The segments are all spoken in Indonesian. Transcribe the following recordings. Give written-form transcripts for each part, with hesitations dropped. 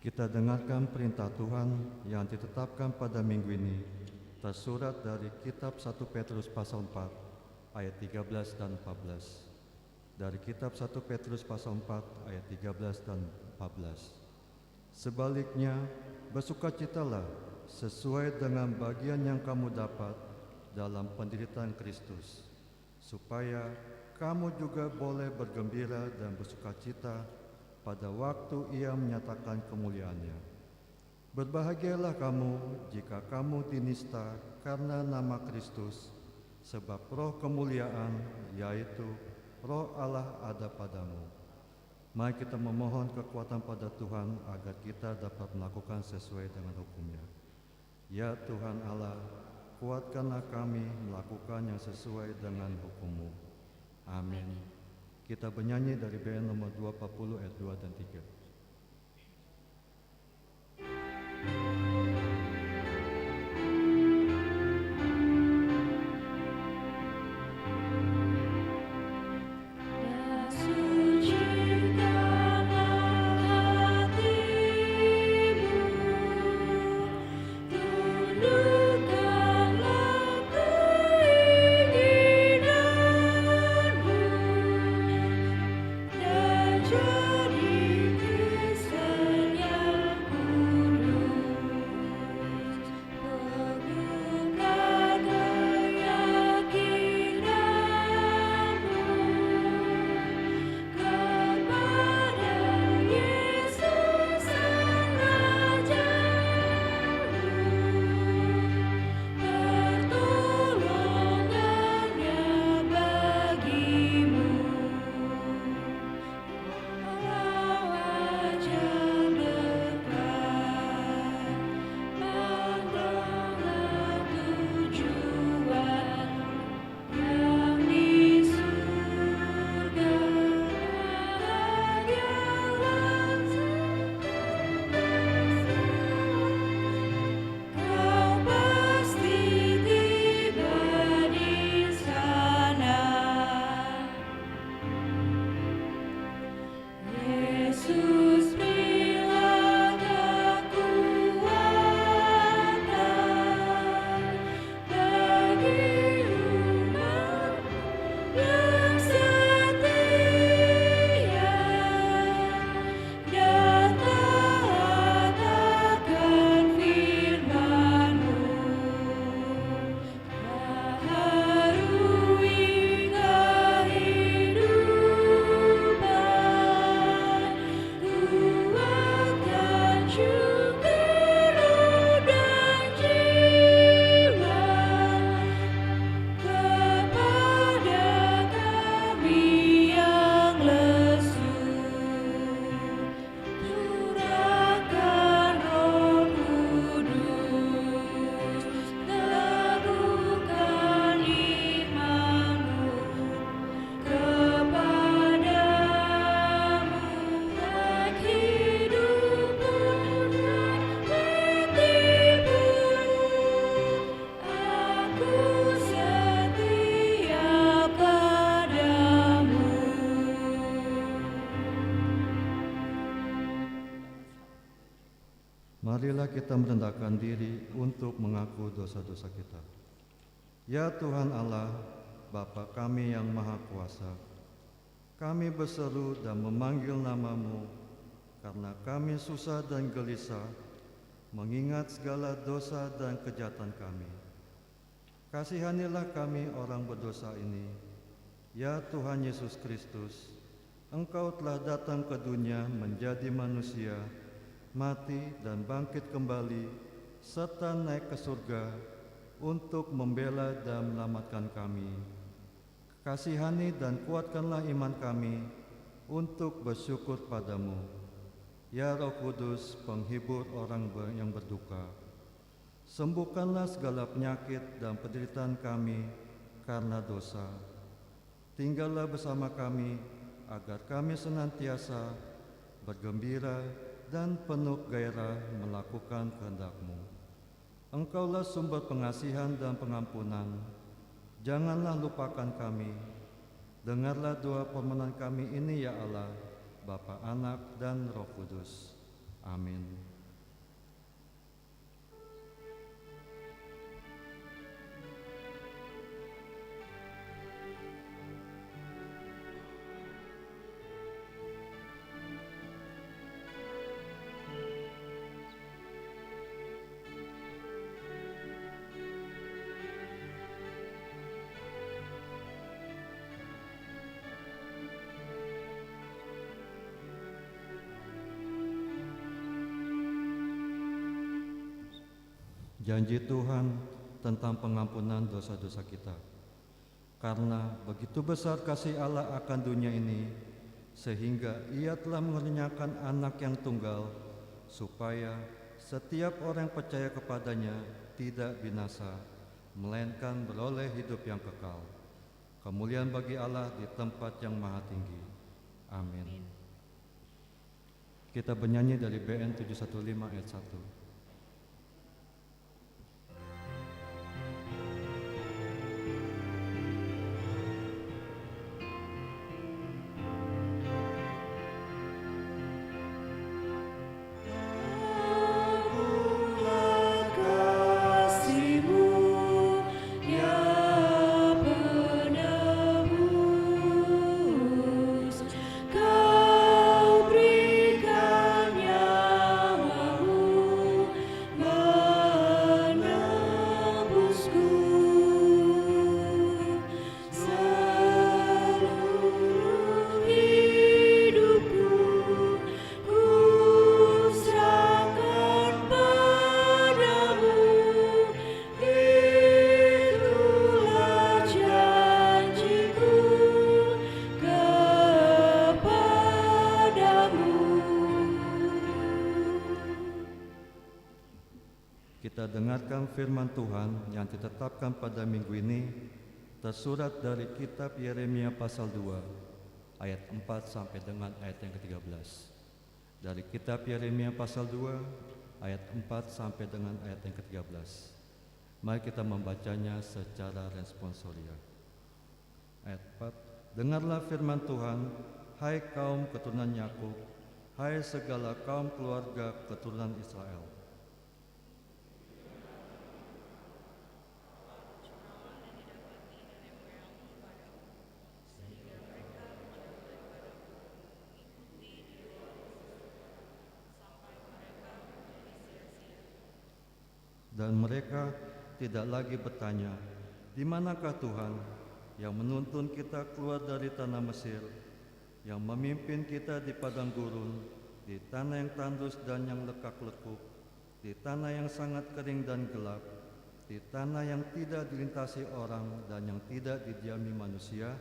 Kita dengarkan perintah Tuhan yang ditetapkan pada minggu ini, tersurat dari kitab 1 Petrus pasal 4 ayat 13 dan 14. Dari kitab 1 Petrus pasal 4 ayat 13 dan 14. Sebaliknya, bersukacitalah sesuai dengan bagian yang kamu dapat dalam penderitaan Kristus, supaya kamu juga boleh bergembira dan bersukacita pada waktu Ia menyatakan kemuliaannya. Berbahagialah kamu jika kamu dinista karena nama Kristus, sebab roh kemuliaan, yaitu roh Allah ada padamu. Mari kita memohon kekuatan pada Tuhan agar kita dapat melakukan sesuai dengan hukum-Nya. Ya Tuhan Allah, kuatkanlah kami melakukan yang sesuai dengan hukum-Mu. Amin. Kita bernyanyi dari bait nomor 240 ayat 2 dan 3. Marilah kita merendahkan diri untuk mengaku dosa-dosa kita. Ya Tuhan Allah, Bapa kami yang Maha Kuasa, kami berseru dan memanggil nama-Mu karena kami susah dan gelisah mengingat segala dosa dan kejahatan kami. Kasihanilah kami orang berdosa ini. Ya Tuhan Yesus Kristus, Engkau telah datang ke dunia menjadi manusia, mati dan bangkit kembali, serta naik ke surga untuk membela dan menyelamatkan kami. Kasihani dan kuatkanlah iman kami untuk bersyukur padamu. Ya Roh Kudus, penghibur orang yang berduka, sembuhkanlah segala penyakit dan penderitaan kami karena dosa. Tinggallah bersama kami agar kami senantiasa bergembira dan penuh gairah melakukan kehendak-Mu. Engkaulah sumber pengasihan dan pengampunan. Janganlah lupakan kami. Dengarlah doa permohonan kami ini ya Allah, Bapa, Anak, dan Roh Kudus. Amin. Janji Tuhan tentang pengampunan dosa-dosa kita. Karena begitu besar kasih Allah akan dunia ini, sehingga Ia telah mengernyahkan Anak yang tunggal, supaya setiap orang yang percaya kepadanya tidak binasa, melainkan beroleh hidup yang kekal. Kemuliaan bagi Allah di tempat yang maha tinggi. Amin. Kita bernyanyi dari BN 715 ayat 1. Kita dengarkan firman Tuhan yang ditetapkan pada minggu ini tersurat dari kitab Yeremia pasal 2 ayat 4 sampai dengan ayat yang ke-13. Dari kitab Yeremia pasal 2 ayat 4 sampai dengan ayat yang ke-13. Mari kita membacanya secara responsoria. Ayat 4. Dengarlah firman Tuhan, hai kaum keturunan Yakub, hai segala kaum keluarga keturunan Israel. Dan mereka tidak lagi bertanya, di manakah Tuhan yang menuntun kita keluar dari tanah Mesir, yang memimpin kita di padang gurun, di tanah yang tandus dan yang lekak-lekuk, di tanah yang sangat kering dan gelap, di tanah yang tidak dilintasi orang dan yang tidak didiami manusia.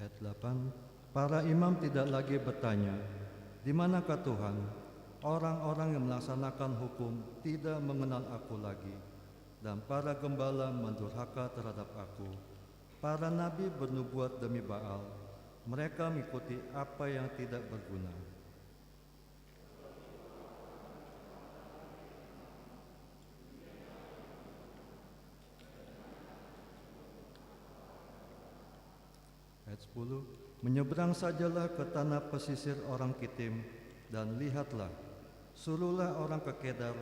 Ayat 8, para imam tidak lagi bertanya, di manakah Tuhan? Orang-orang yang melaksanakan hukum tidak mengenal aku lagi, dan para gembala mendurhaka terhadap aku. Para nabi bernubuat demi Baal, mereka mengikuti apa yang tidak berguna. Ayat 10, menyeberang sajalah ke tanah pesisir orang Kitim, dan lihatlah, suruhlah orang ke Kedar,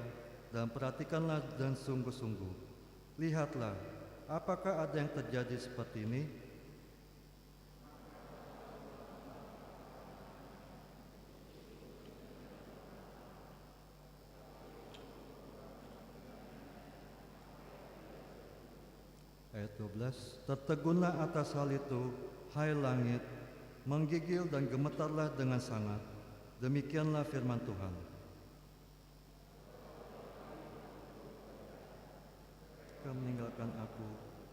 dan perhatikanlah dan sungguh-sungguh. Lihatlah, apakah ada yang terjadi seperti ini? Ayat 12, tertegunlah atas hal itu, hai langit, menggigil dan gemetarlah dengan sangat. Demikianlah firman Tuhan. Mereka meninggalkan aku,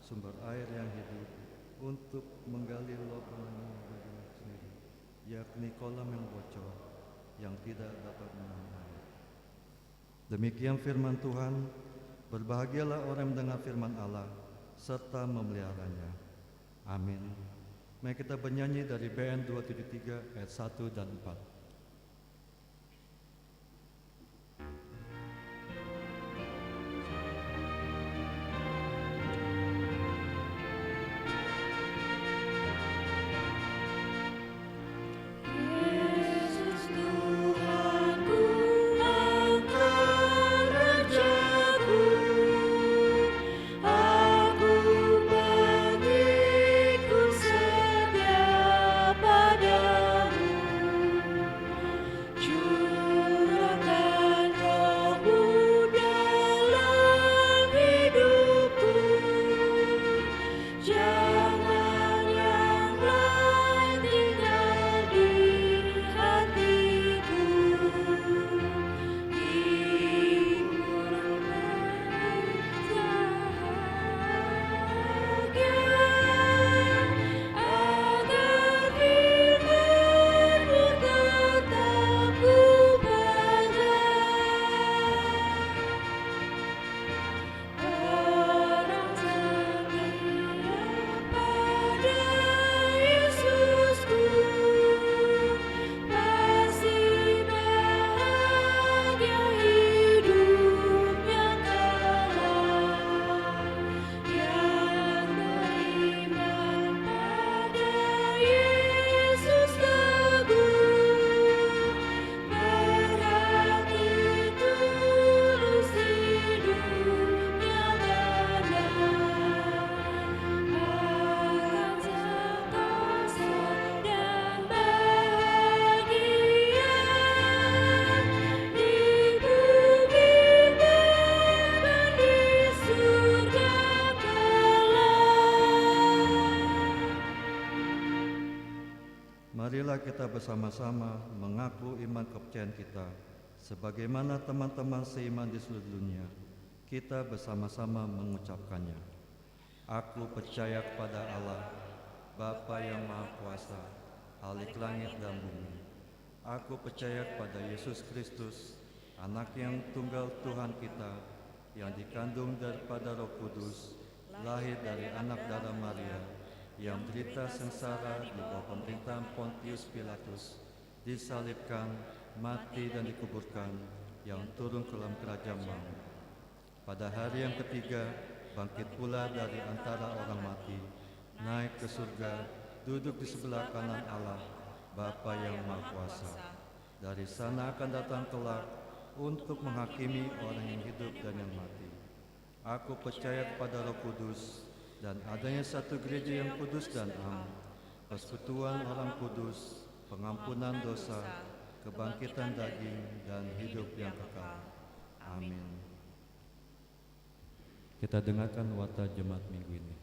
sumber air yang hidup, untuk menggali lubang bagi sendiri, yakni kolam yang bocor, yang tidak dapat menahan air. Demikian firman Tuhan. Berbahagialah orang yang mendengar firman Allah serta memeliharanya. Amin. Mari kita bernyanyi dari BN 273 ayat 1 dan 4. Marilah kita bersama-sama mengaku iman kepercayaan kita, sebagaimana teman-teman seiman di seluruh dunia. Kita bersama-sama mengucapkannya. Aku percaya kepada Allah, Bapa yang Maha Kuasa, Khalik langit dan bumi. Aku percaya kepada Yesus Kristus, Anak yang tunggal Tuhan kita, yang dikandung daripada Roh Kudus, lahir dari anak darah Maria, yang menderita sengsara di bawah pemerintahan Pontius Pilatus, disalibkan, mati dan dikuburkan, yang turun ke dalam kerajaan maut. Pada hari yang ketiga, bangkit pula dari antara orang mati, naik ke surga, duduk di sebelah kanan Allah, Bapa yang Maha Kuasa. Dari sana akan datang kelak untuk menghakimi orang yang hidup dan yang mati. Aku percaya kepada Roh Kudus, dan adanya satu gereja yang kudus dan am, persekutuan orang kudus, pengampunan dosa, kebangkitan daging, dan hidup yang kekal. Amin. Kita dengarkan warta jemaat minggu ini.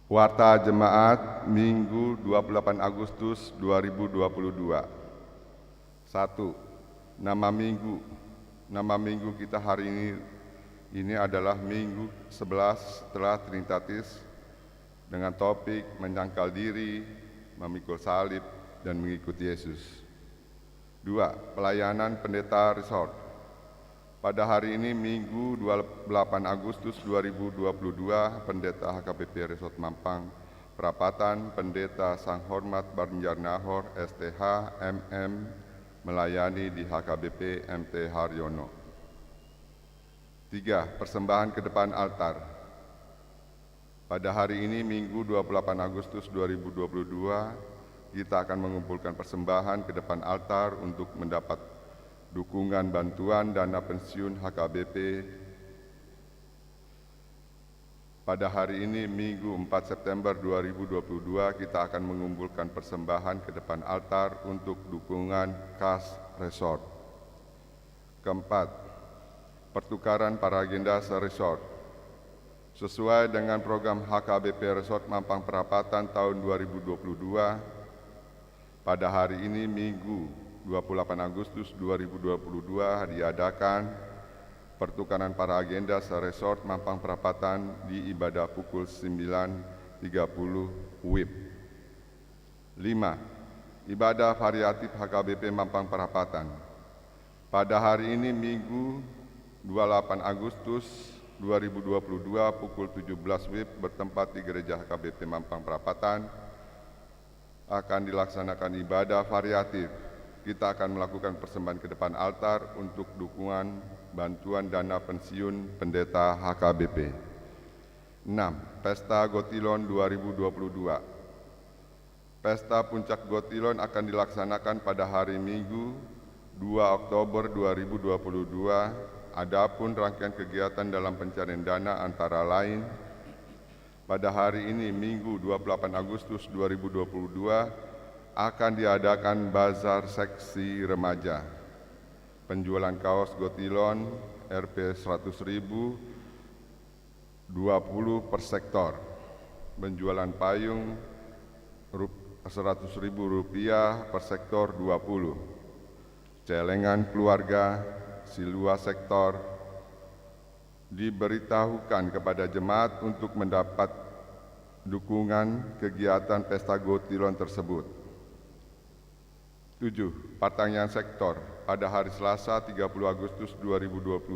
Warta Jemaat Minggu 28 Agustus 2022. 1. Nama minggu kita hari ini adalah Minggu 11 setelah Trinitatis, dengan topik menyangkal diri, memikul salib, dan mengikuti Yesus. 2. Pelayanan Pendeta Resort. Pada hari ini Minggu 28 Agustus 2022, Pendeta HKBP Resort Mampang, Perapatan Pendeta Sang Hormat Banjarnahor STH MM melayani di HKBP MT Haryono. 3. Persembahan ke depan altar. Pada hari ini Minggu 28 Agustus 2022, kita akan mengumpulkan persembahan ke depan altar untuk mendapat dukungan bantuan dana pensiun HKBP. Pada hari ini Minggu 4 September 2022, kita akan mengumpulkan persembahan ke depan altar untuk dukungan kas resort. Keempat, pertukaran para agenda se-resort. Sesuai dengan program HKBP Resort Mampang Perapatan tahun 2022, pada hari ini Minggu 28 Agustus 2022 diadakan pertukaran para agenda se-resort Mampang Perapatan di ibadah pukul 9.30 WIB. 5. Ibadah variatif HKBP Mampang Perapatan. Pada hari ini Minggu 28 Agustus 2022 pukul 17 WIB bertempat di Gereja HKBP Mampang Perapatan akan dilaksanakan ibadah variatif. Kita akan melakukan persembahan ke depan altar untuk dukungan bantuan dana pensiun pendeta HKBP. 6. Pesta Gotilon 2022. Pesta Puncak Gotilon akan dilaksanakan pada hari Minggu 2 Oktober 2022. Adapun rangkaian kegiatan dalam pencarian dana antara lain pada hari ini Minggu 28 Agustus 2022 akan diadakan bazar seksi remaja, penjualan kaos Gotilon Rp 100.000 20 per sektor, penjualan payung Rp100.000 per sektor 20, celengan keluarga Silua sektor. Diberitahukan kepada jemaat untuk mendapat dukungan kegiatan pesta Gotilon tersebut. 7. Pertanyaan sektor pada hari Selasa 30 Agustus 2022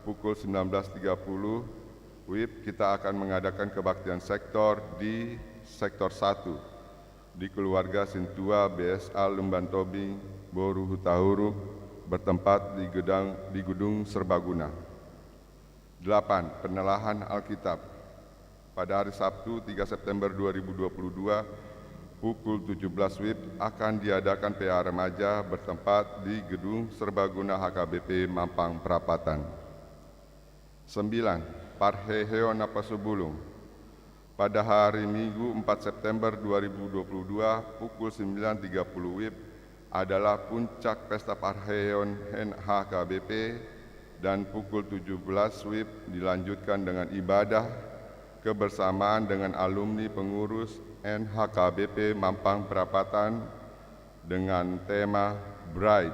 pukul 19.30 WIB kita akan mengadakan kebaktian sektor di sektor 1 di keluarga Sintua BSA Lumban Tobing Boru Hutahuruk bertempat di Gedung Serbaguna. 8. Penelahan Alkitab. Pada hari Sabtu 3 September 2022 pukul 17 WIB akan diadakan PA Remaja bertempat di Gedung Serbaguna HKBP Mampang Perapatan. 9. Parheheon Napasubulung. Pada hari Minggu 4 September 2022 pukul 9.30 WIB adalah puncak pesta Parheheon HKBP dan pukul 17 WIB dilanjutkan dengan ibadah kebersamaan dengan alumni pengurus NHKBP Mampang Perapatan dengan tema Bright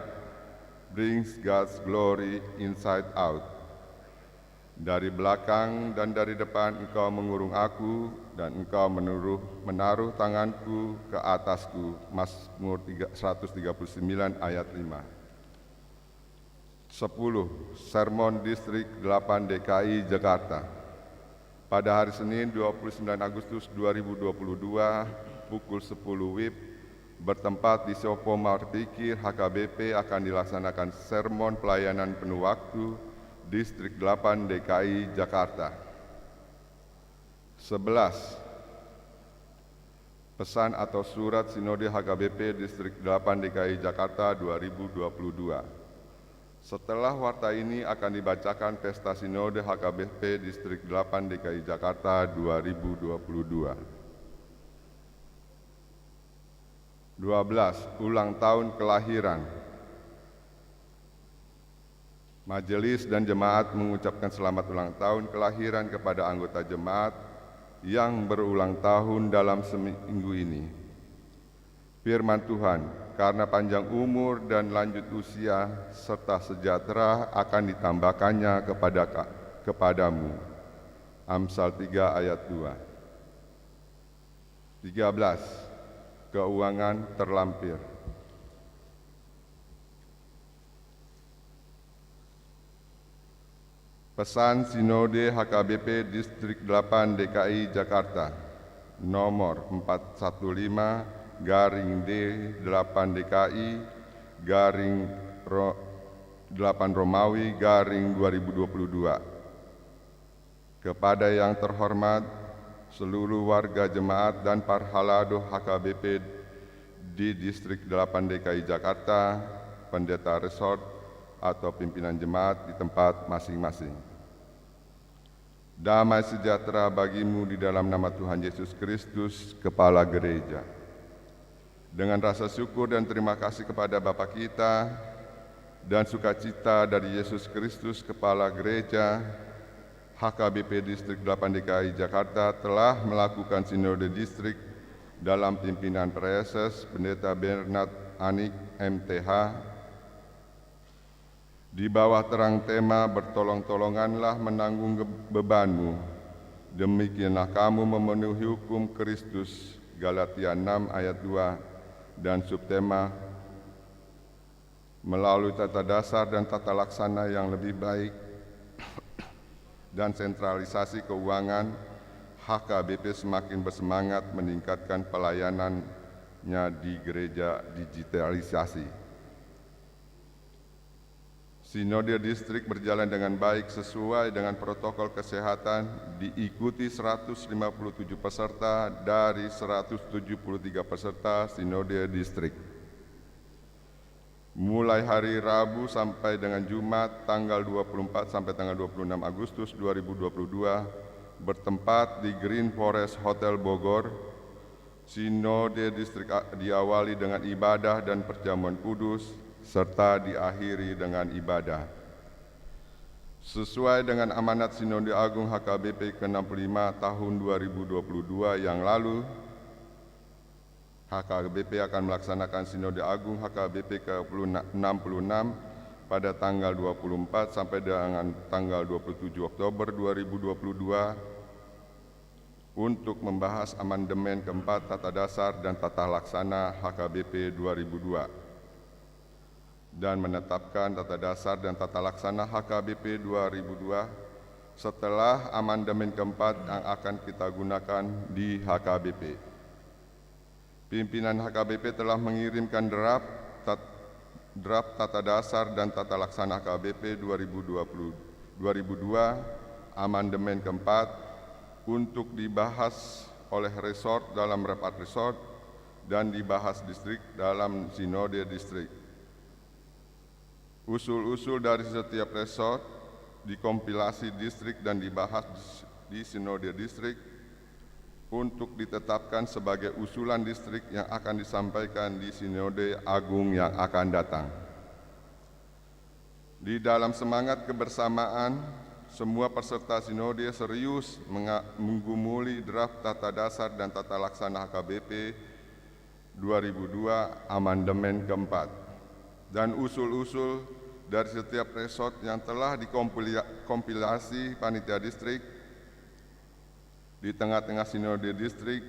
Brings God's Glory Inside Out. Dari belakang dan dari depan engkau mengurung aku dan engkau menaruh tanganku ke atasku. Mazmur 139 ayat 5. 10. Sermon Distrik 8 DKI Jakarta. Pada hari Senin 29 Agustus 2022 pukul 10 WIB bertempat di Sopo Marpikir HKBP akan dilaksanakan sermon pelayanan penuh waktu Distrik 8 DKI Jakarta. 11. Pesan atau surat Sinode HKBP Distrik 8 DKI Jakarta 2022. Setelah warta ini akan dibacakan Pesta Sinode HKBP Distrik 8 DKI Jakarta 2022. 12. Ulang tahun kelahiran. Majelis dan jemaat mengucapkan selamat ulang tahun kelahiran kepada anggota jemaat yang berulang tahun dalam seminggu ini. Firman Tuhan, karena panjang umur dan lanjut usia serta sejahtera akan ditambahkannya kepadamu. Amsal 3 ayat 2. 13. Keuangan terlampir. Pesan Sinode HKBP Distrik 8 DKI Jakarta nomor 415 garing D8 DKI garing 8 Romawi garing 2022. Kepada yang terhormat seluruh warga jemaat dan parhalado HKBP di Distrik 8 DKI Jakarta, pendeta resort atau pimpinan jemaat di tempat masing-masing. Damai sejahtera bagimu di dalam nama Tuhan Yesus Kristus, Kepala Gereja. Dengan rasa syukur dan terima kasih kepada Bapa kita dan sukacita dari Yesus Kristus, Kepala Gereja, HKBP Distrik 8 DKI Jakarta telah melakukan sinode distrik dalam pimpinan Preses Pendeta Bernard Anik MTH di bawah terang tema bertolong-tolonganlah menanggung bebanmu, demikianlah kamu memenuhi hukum Kristus, Galatia 6 ayat 2, dan subtema melalui tata dasar dan tata laksana yang lebih baik dan sentralisasi keuangan, HKBP semakin bersemangat meningkatkan pelayanannya di gereja digitalisasi. Sinode distrik berjalan dengan baik sesuai dengan protokol kesehatan, diikuti 157 peserta dari 173 peserta sinode distrik. Mulai hari Rabu sampai dengan Jumat tanggal 24 sampai tanggal 26 Agustus 2022 bertempat di Green Forest Hotel Bogor. Sinode distrik diawali dengan ibadah dan perjamuan kudus serta diakhiri dengan ibadah. Sesuai dengan amanat Sinode Agung HKBP ke-65 tahun 2022 yang lalu, HKBP akan melaksanakan Sinode Agung HKBP ke-66 pada tanggal 24 sampai dengan tanggal 27 Oktober 2022 untuk membahas amandemen keempat Tata Dasar dan Tata Laksana HKBP 2002 dan menetapkan Tata Dasar dan Tata Laksana HKBP 2002 setelah amandemen keempat yang akan kita gunakan di HKBP. Pimpinan HKBP telah mengirimkan draft Tata Dasar dan Tata Laksana HKBP 2002 amandemen keempat untuk dibahas oleh resort dalam rapat resort dan dibahas distrik dalam sinode distrik. Usul-usul dari setiap resort dikompilasi distrik dan dibahas di sinode distrik untuk ditetapkan sebagai usulan distrik yang akan disampaikan di Sinode Agung yang akan datang. Di dalam semangat kebersamaan, semua peserta sinode serius menggumuli draft Tata Dasar dan Tata Laksana HKBP 2002 amandemen keempat dan usul-usul dari setiap resort yang telah dikompilasi panitia distrik. Di tengah-tengah sinode distrik,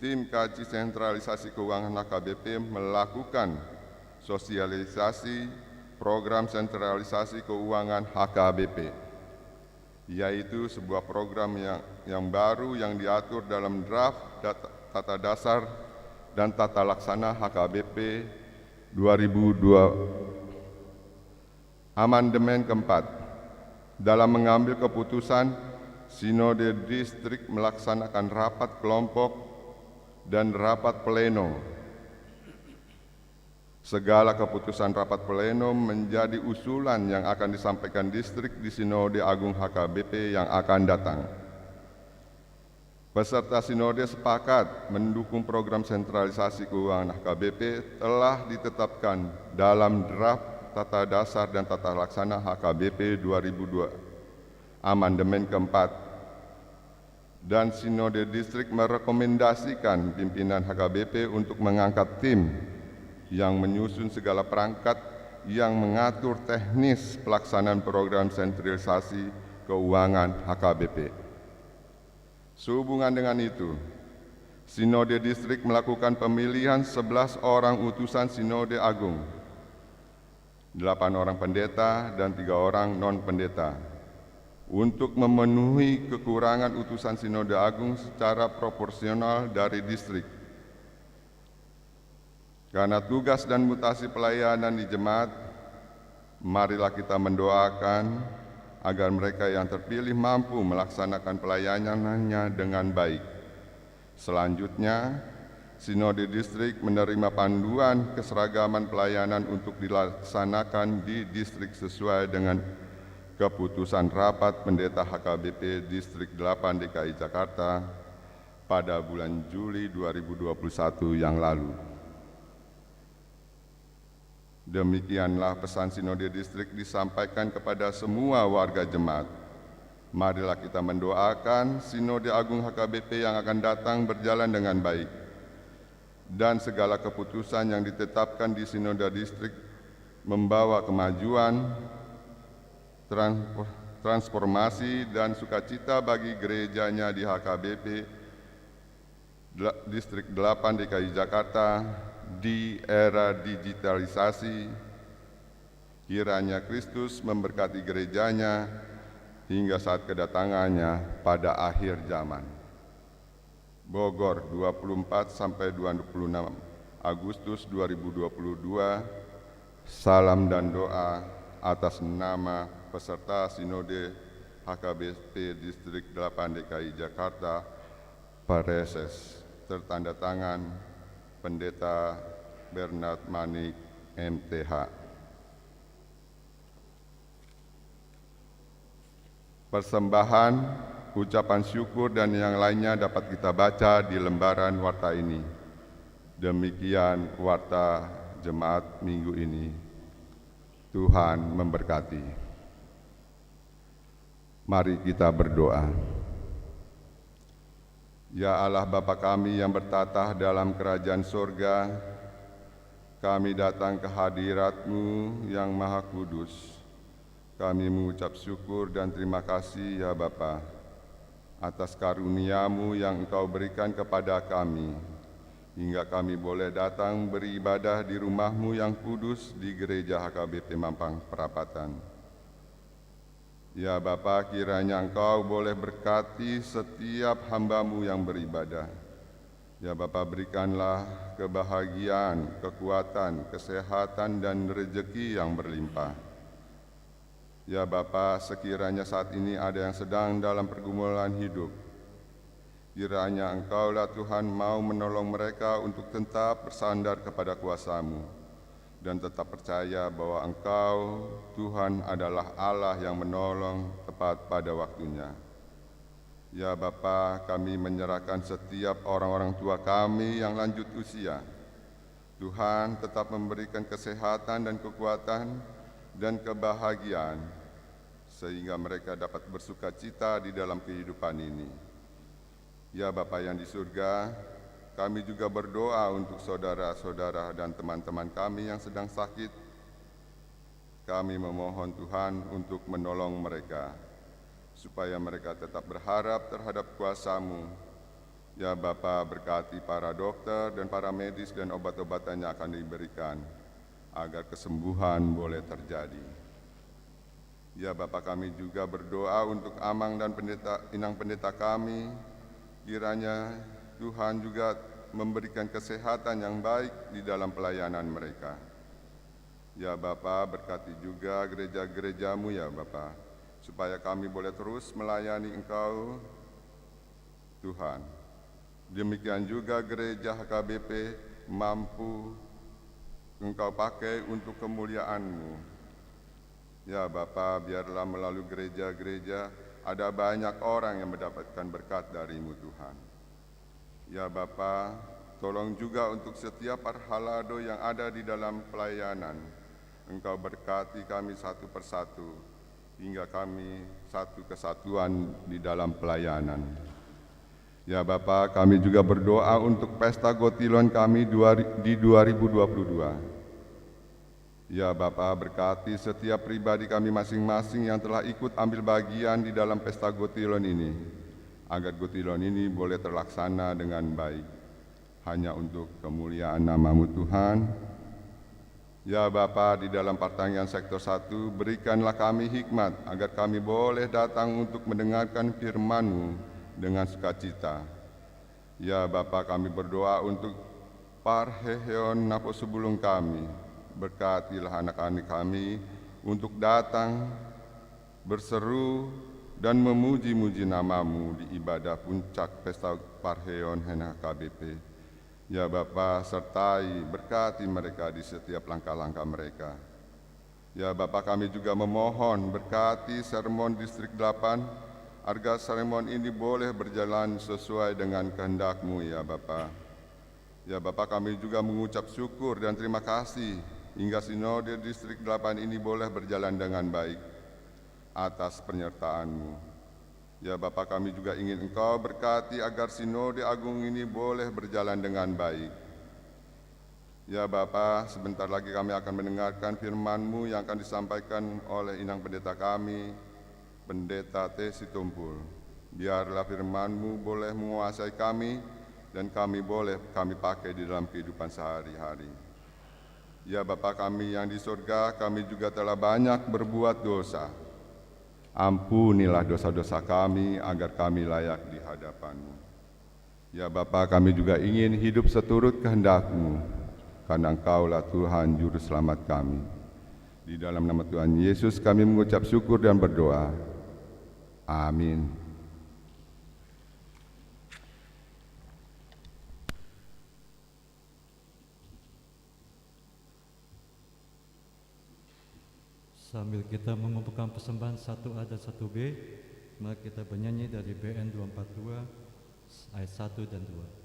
tim kaji sentralisasi keuangan HKBP melakukan sosialisasi program sentralisasi keuangan HKBP, yaitu sebuah program yang baru yang diatur dalam draft Tata Dasar dan Tata Laksana HKBP 2002 amandemen keempat. Dalam mengambil keputusan, Sinode distrik melaksanakan rapat kelompok dan rapat pleno. Segala keputusan rapat pleno menjadi usulan yang akan disampaikan distrik di Sinode Agung HKBP yang akan datang. Peserta sinode sepakat mendukung program sentralisasi keuangan HKBP telah ditetapkan dalam draft Tata Dasar dan Tata Laksana HKBP 2002 amandemen keempat, dan Sinode Distrik merekomendasikan pimpinan HKBP untuk mengangkat tim yang menyusun segala perangkat yang mengatur teknis pelaksanaan program sentralisasi keuangan HKBP. Sehubungan dengan itu, Sinode Distrik melakukan pemilihan 11 orang utusan Sinode Agung, 8 orang pendeta dan 3 orang non-pendeta, untuk memenuhi kekurangan utusan Sinode Agung secara proporsional dari distrik. Karena tugas dan mutasi pelayanan di jemaat, marilah kita mendoakan agar mereka yang terpilih mampu melaksanakan pelayanannya dengan baik. Selanjutnya, Sinode Distrik menerima panduan keseragaman pelayanan untuk dilaksanakan di distrik sesuai dengan keputusan rapat pendeta HKBP Distrik 8 DKI Jakarta pada bulan Juli 2021 yang lalu. Demikianlah pesan Sinode Distrik disampaikan kepada semua warga jemaat. Marilah kita mendoakan Sinode Agung HKBP yang akan datang berjalan dengan baik, dan segala keputusan yang ditetapkan di Sinode Distrik membawa kemajuan, transformasi, dan sukacita bagi gerejanya di HKBP Distrik 8 DKI Jakarta di era digitalisasi. Kiranya Kristus memberkati gerejanya hingga saat kedatangannya pada akhir zaman. Bogor, 24 sampai 26 Agustus 2022. Salam dan doa atas nama peserta Sinode HKBP Distrik 8 DKI Jakarta Pareses. Tertanda tangan Pendeta Bernard Manik, MTH. Persembahan, ucapan syukur, dan yang lainnya dapat kita baca di lembaran warta ini. Demikian warta jemaat minggu ini. Tuhan memberkati. Mari kita berdoa. Ya Allah Bapa kami yang bertatah dalam kerajaan sorga, kami datang ke hadirat-Mu yang Maha Kudus. Kami mengucap syukur dan terima kasih ya Bapa atas karunia-Mu yang Engkau berikan kepada kami, hingga kami boleh datang beribadah di rumah-Mu yang kudus di Gereja HKBP Mampang Perapatan. Ya Bapa, kiranya Engkau boleh berkati setiap hamba-Mu yang beribadah. Ya Bapa, berikanlah kebahagiaan, kekuatan, kesehatan, dan rezeki yang berlimpah. Ya Bapa, sekiranya saat ini ada yang sedang dalam pergumulan hidup, kiranya Engkaulah Tuhan mau menolong mereka untuk tetap bersandar kepada kuasa-Mu dan tetap percaya bahwa Engkau, Tuhan, adalah Allah yang menolong tepat pada waktunya. Ya Bapa, kami menyerahkan setiap orang-orang tua kami yang lanjut usia. Tuhan tetap memberikan kesehatan dan kekuatan dan kebahagiaan, sehingga mereka dapat bersukacita di dalam kehidupan ini. Ya Bapa yang di surga, kami juga berdoa untuk saudara-saudara dan teman-teman kami yang sedang sakit. Kami memohon Tuhan untuk menolong mereka, supaya mereka tetap berharap terhadap kuasa-Mu. Ya Bapa, berkati para dokter dan para medis dan obat-obatan yang akan diberikan, agar kesembuhan boleh terjadi. Ya Bapa, kami juga berdoa untuk Amang dan inang pendeta kami, kiranya Tuhan juga memberikan kesehatan yang baik di dalam pelayanan mereka. Ya Bapa, berkati juga gereja-gereja-Mu ya Bapa, supaya kami boleh terus melayani Engkau, Tuhan. Demikian juga gereja HKBP mampu Engkau pakai untuk kemuliaan-Mu. Ya Bapa, biarlah melalui gereja-gereja ada banyak orang yang mendapatkan berkat dari-Mu Tuhan. Ya Bapa, tolong juga untuk setiap parhalado yang ada di dalam pelayanan. Engkau berkati kami satu persatu, hingga kami satu kesatuan di dalam pelayanan. Ya Bapa, kami juga berdoa untuk pesta Gotilon kami di 2022. Ya Bapa, berkati setiap pribadi kami masing-masing yang telah ikut ambil bagian di dalam pesta Gotilon ini, agar Gotilon ini boleh terlaksana dengan baik, hanya untuk kemuliaan nama-Mu Tuhan. Ya Bapa, di dalam pertanyaan sektor 1, berikanlah kami hikmat, agar kami boleh datang untuk mendengarkan firman-Mu dengan sukacita. Ya Bapa, kami berdoa untuk Parheheon Naposubulung kami. Berkatilah anak-anak kami untuk datang, berseru, dan memuji-muji nama-Mu di ibadah puncak Pesta Parheon HKBP. Ya Bapa, sertai berkati mereka di setiap langkah-langkah mereka. Ya Bapa, kami juga memohon berkati sermon Distrik 8, agar sermon ini boleh berjalan sesuai dengan kehendak-Mu ya Bapa. Ya Bapa, kami juga mengucap syukur dan terima kasih hingga Sinode Distrik 8 ini boleh berjalan dengan baik atas penyertaan-Mu. Ya Bapa, kami juga ingin Engkau berkati agar Sinode Agung ini boleh berjalan dengan baik. Ya Bapa, sebentar lagi kami akan mendengarkan firman-Mu yang akan disampaikan oleh Inang Pendeta kami, Pendeta T. Situmpul. Biarlah firman-Mu boleh menguasai kami dan kami pakai di dalam kehidupan sehari-hari. Ya Bapa kami yang di surga, kami juga telah banyak berbuat dosa. Ampunilah dosa-dosa kami agar kami layak di hadapan-Mu. Ya Bapa, kami juga ingin hidup seturut kehendak-Mu, karena Engkaulah Tuhan Juru Selamat kami. Di dalam nama Tuhan Yesus kami mengucap syukur dan berdoa. Amin. Sambil kita mengumpulkan persembahan 1A dan 1B, mari kita bernyanyi dari BN 242 ayat 1 dan 2.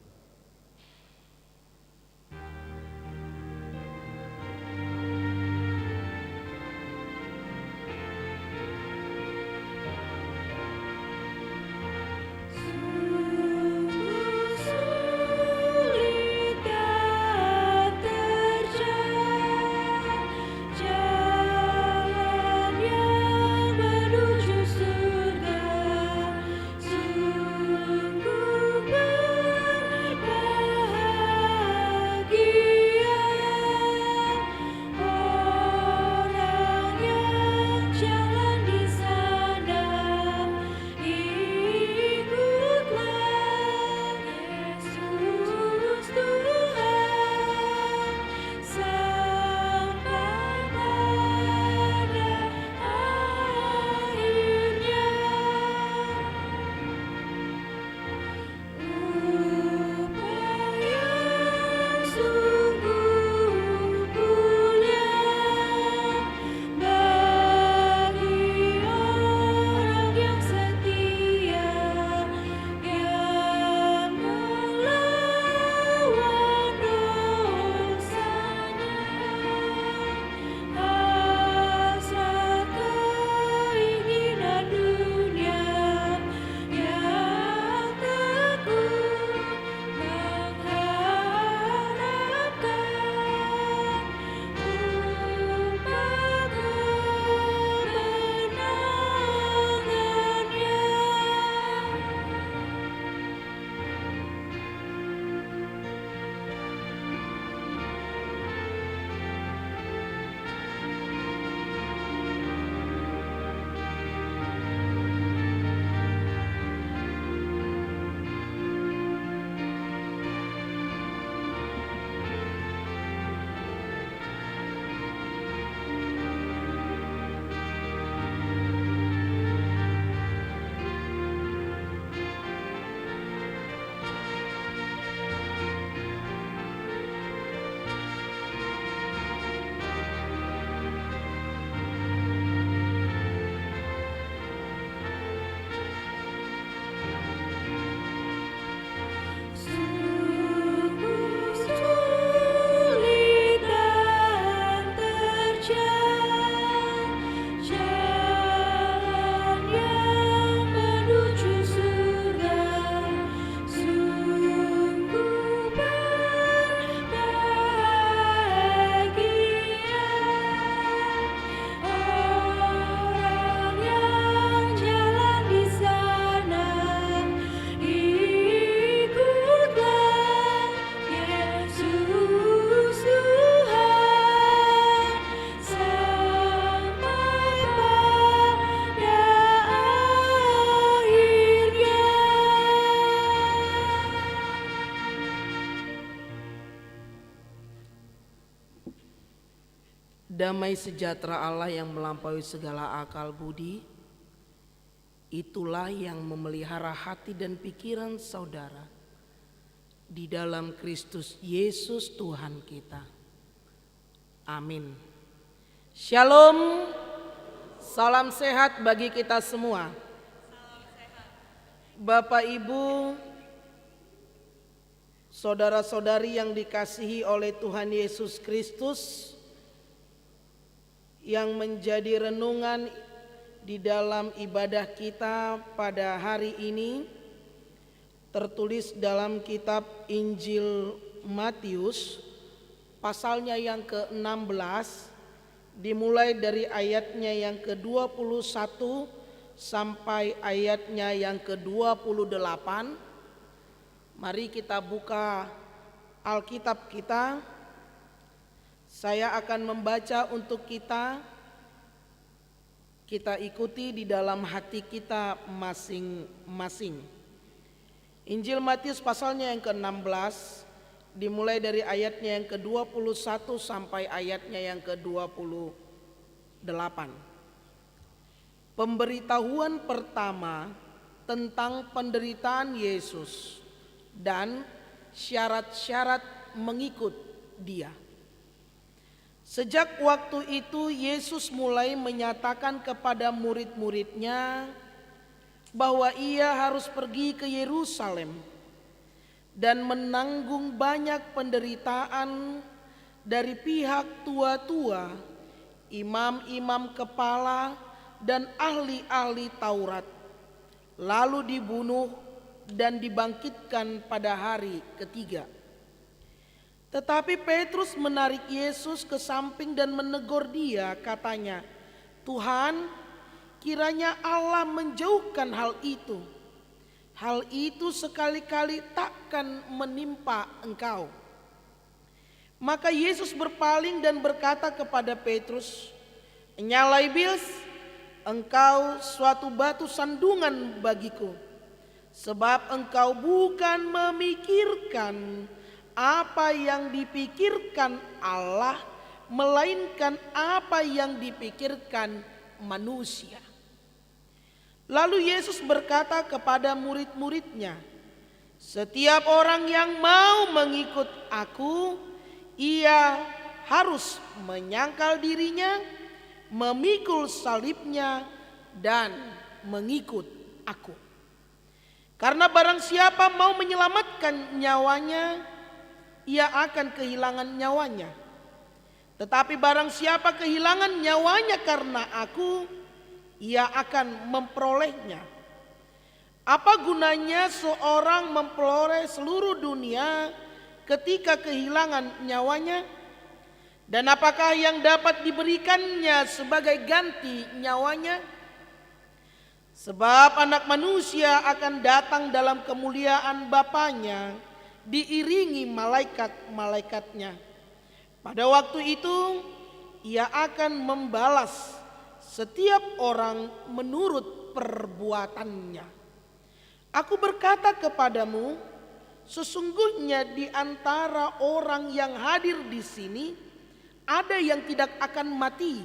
Damai sejahtera Allah yang melampaui segala akal budi, itulah yang memelihara hati dan pikiran saudara di dalam Kristus Yesus Tuhan kita. Amin. Shalom, salam sehat bagi kita semua. Bapak Ibu, saudara-saudari yang dikasihi oleh Tuhan Yesus Kristus, yang menjadi renungan di dalam ibadah kita pada hari ini tertulis dalam kitab Injil Matius pasalnya yang ke-16, dimulai dari ayatnya yang ke-21 sampai ayatnya yang ke-28. Mari kita buka Alkitab kita. Saya akan membaca untuk kita ikuti di dalam hati kita masing-masing. Injil Matius pasalnya yang ke-16, dimulai dari ayatnya yang ke-21 sampai ayatnya yang ke-28. Pemberitahuan pertama tentang penderitaan Yesus dan syarat-syarat mengikut Dia. Sejak waktu itu Yesus mulai menyatakan kepada murid-muridnya bahwa Ia harus pergi ke Yerusalem dan menanggung banyak penderitaan dari pihak tua-tua, imam-imam kepala, dan ahli-ahli Taurat, lalu dibunuh dan dibangkitkan pada hari ketiga. Tetapi Petrus menarik Yesus ke samping dan menegur Dia, katanya, "Tuhan, kiranya Allah menjauhkan hal itu. Hal itu sekali-kali takkan menimpa Engkau." Maka Yesus berpaling dan berkata kepada Petrus, "Nyala iblis, engkau suatu batu sandungan bagiku, sebab engkau bukan memikirkan apa yang dipikirkan Allah, melainkan apa yang dipikirkan manusia." Lalu Yesus berkata kepada murid-muridnya, "Setiap orang yang mau mengikut Aku, ia harus menyangkal dirinya, memikul salibnya, dan mengikut Aku. Karena barang siapa mau menyelamatkan nyawanya, ia akan kehilangan nyawanya. Tetapi barang siapa kehilangan nyawanya karena Aku, ia akan memperolehnya. Apa gunanya seorang memperoleh seluruh dunia ketika kehilangan nyawanya? Dan apakah yang dapat diberikannya sebagai ganti nyawanya? Sebab Anak Manusia akan datang dalam kemuliaan Bapanya, diiringi malaikat-malaikatnya. Pada waktu itu Ia akan membalas setiap orang menurut perbuatannya. Aku berkata kepadamu, sesungguhnya di antara orang yang hadir di sini ada yang tidak akan mati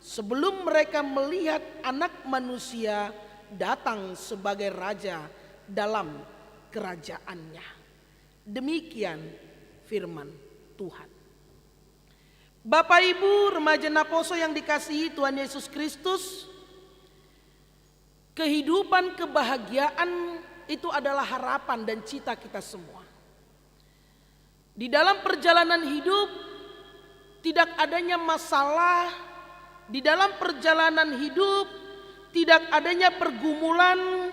sebelum mereka melihat Anak Manusia datang sebagai Raja dalam kerajaannya." Demikian firman Tuhan. Bapak Ibu remaja Naposo yang dikasihi Tuhan Yesus Kristus, kehidupan kebahagiaan itu adalah harapan dan cita kita semua. Di dalam perjalanan hidup tidak adanya masalah, di dalam perjalanan hidup tidak adanya pergumulan,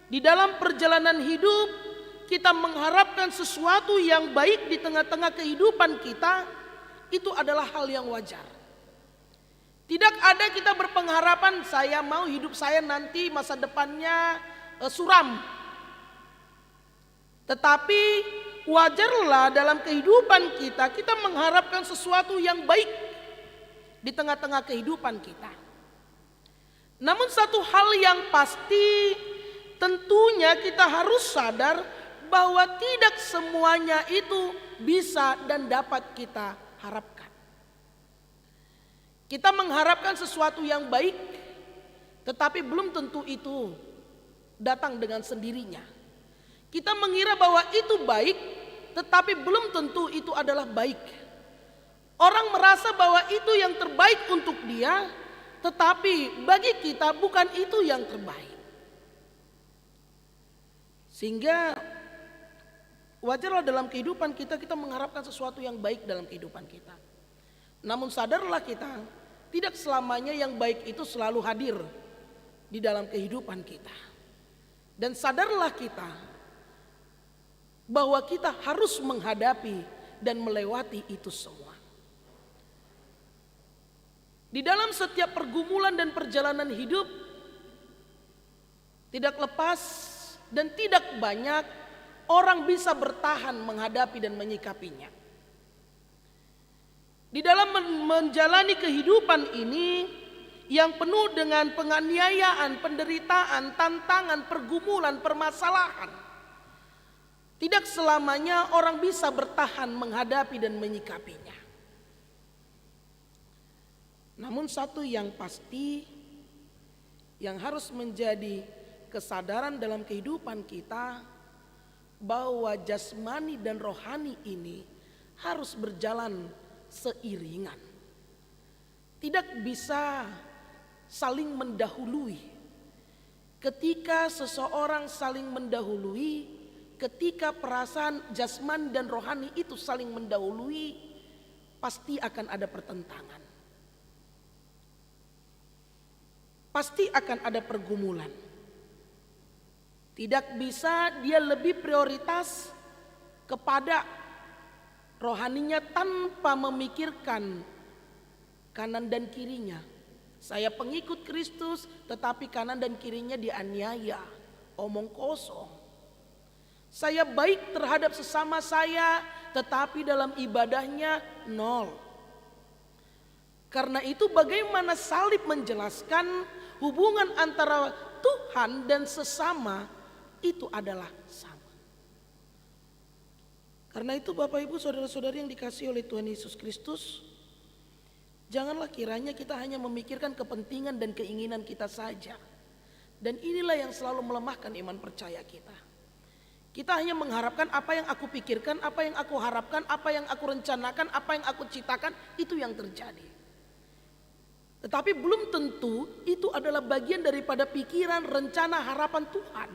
di dalam perjalanan hidup kita mengharapkan sesuatu yang baik di tengah-tengah kehidupan kita, itu adalah hal yang wajar. Tidak ada kita berpengharapan saya mau hidup saya nanti masa depannya suram. Tetapi wajarlah dalam kehidupan kita mengharapkan sesuatu yang baik di tengah-tengah kehidupan kita. Namun satu hal yang pasti, tentunya kita harus sadar bahwa tidak semuanya itu bisa dan dapat kita harapkan. Kita mengharapkan sesuatu yang baik, tetapi belum tentu itu datang dengan sendirinya. Kita mengira bahwa itu baik, tetapi belum tentu itu adalah baik. Orang merasa bahwa itu yang terbaik untuk dia, tetapi bagi kita bukan itu yang terbaik. Sehingga wajarlah dalam kehidupan kita mengharapkan sesuatu yang baik dalam kehidupan kita. Namun sadarlah kita, tidak selamanya yang baik itu selalu hadir di dalam kehidupan kita. Dan sadarlah kita bahwa kita harus menghadapi dan melewati itu semua. Di dalam setiap pergumulan dan perjalanan hidup, tidak lepas dan tidak banyak orang bisa bertahan menghadapi dan menyikapinya. Di dalam menjalani kehidupan ini yang penuh dengan penganiayaan, penderitaan, tantangan, pergumulan, permasalahan, tidak selamanya orang bisa bertahan menghadapi dan menyikapinya. Namun satu yang pasti yang harus menjadi kesadaran dalam kehidupan kita, bahwa jasmani dan rohani ini harus berjalan seiringan. Tidak bisa saling mendahului. Ketika seseorang saling mendahului, ketika perasaan jasmani dan rohani itu saling mendahului, pasti akan ada pertentangan. Pasti akan ada pergumulan. Tidak bisa dia lebih prioritas kepada rohaninya tanpa memikirkan kanan dan kirinya. Saya pengikut Kristus tetapi kanan dan kirinya dianiaya, omong kosong. Saya baik terhadap sesama saya tetapi dalam ibadahnya nol. Karena itu bagaimana salib menjelaskan hubungan antara Tuhan dan sesama itu adalah sama. Karena itu Bapak Ibu saudara-saudari yang dikasihi oleh Tuhan Yesus Kristus, janganlah kiranya kita hanya memikirkan kepentingan dan keinginan kita saja. Dan inilah yang selalu melemahkan iman percaya kita. Kita hanya mengharapkan apa yang aku pikirkan, apa yang aku harapkan, apa yang aku rencanakan, apa yang aku ciptakan, itu yang terjadi. Tetapi belum tentu itu adalah bagian daripada pikiran, rencana, harapan Tuhan.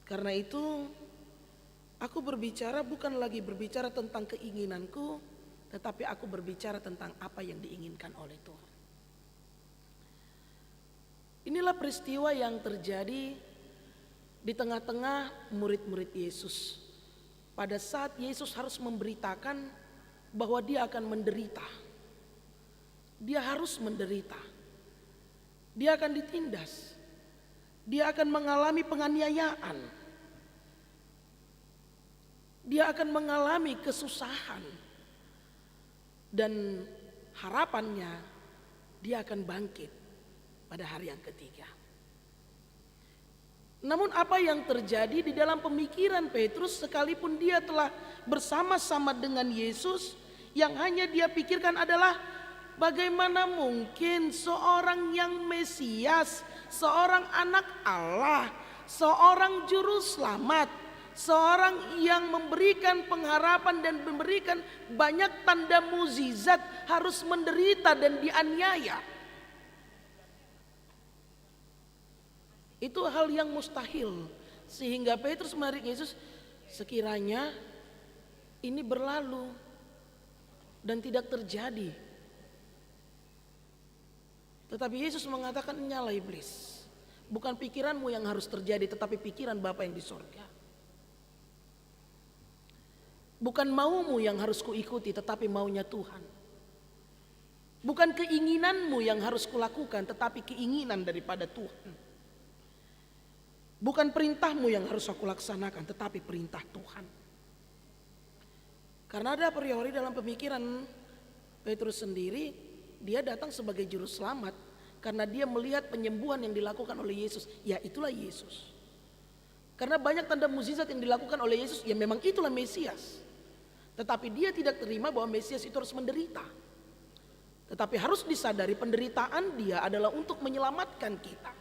Karena itu aku berbicara bukan lagi berbicara tentang keinginanku, tetapi aku berbicara tentang apa yang diinginkan oleh Tuhan. Inilah peristiwa yang terjadi di tengah-tengah murid-murid Yesus. Pada saat Yesus harus memberitakan bahwa dia akan menderita. Dia harus menderita. Dia akan ditindas. Dia akan mengalami penganiayaan. Dia akan mengalami kesusahan. Dan harapannya dia akan bangkit pada hari yang ketiga. Namun apa yang terjadi di dalam pemikiran Petrus, sekalipun dia telah bersama-sama dengan Yesus, yang hanya dia pikirkan adalah bagaimana mungkin seorang yang Mesias, seorang anak Allah, seorang juru selamat, seorang yang memberikan pengharapan dan memberikan banyak tanda mukjizat harus menderita dan dianiaya. Itu hal yang mustahil. Sehingga Petrus menarik Yesus, sekiranya ini berlalu dan tidak terjadi. Tetapi Yesus mengatakan, nyala iblis. Bukan pikiranmu yang harus terjadi, tetapi pikiran Bapa yang di sorga. Bukan maumu yang harus kuikuti, tetapi maunya Tuhan. Bukan keinginanmu yang harus kulakukan, tetapi keinginan daripada Tuhan. Bukan perintahmu yang harus aku laksanakan, tetapi perintah Tuhan. Karena ada priori dalam pemikiran Petrus sendiri, dia datang sebagai juru selamat karena dia melihat penyembuhan yang dilakukan oleh Yesus. Ya itulah Yesus. Karena banyak tanda mukjizat yang dilakukan oleh Yesus, ya memang itulah Mesias. Tetapi dia tidak terima bahwa Mesias itu harus menderita. Tetapi harus disadari penderitaan dia adalah untuk menyelamatkan kita.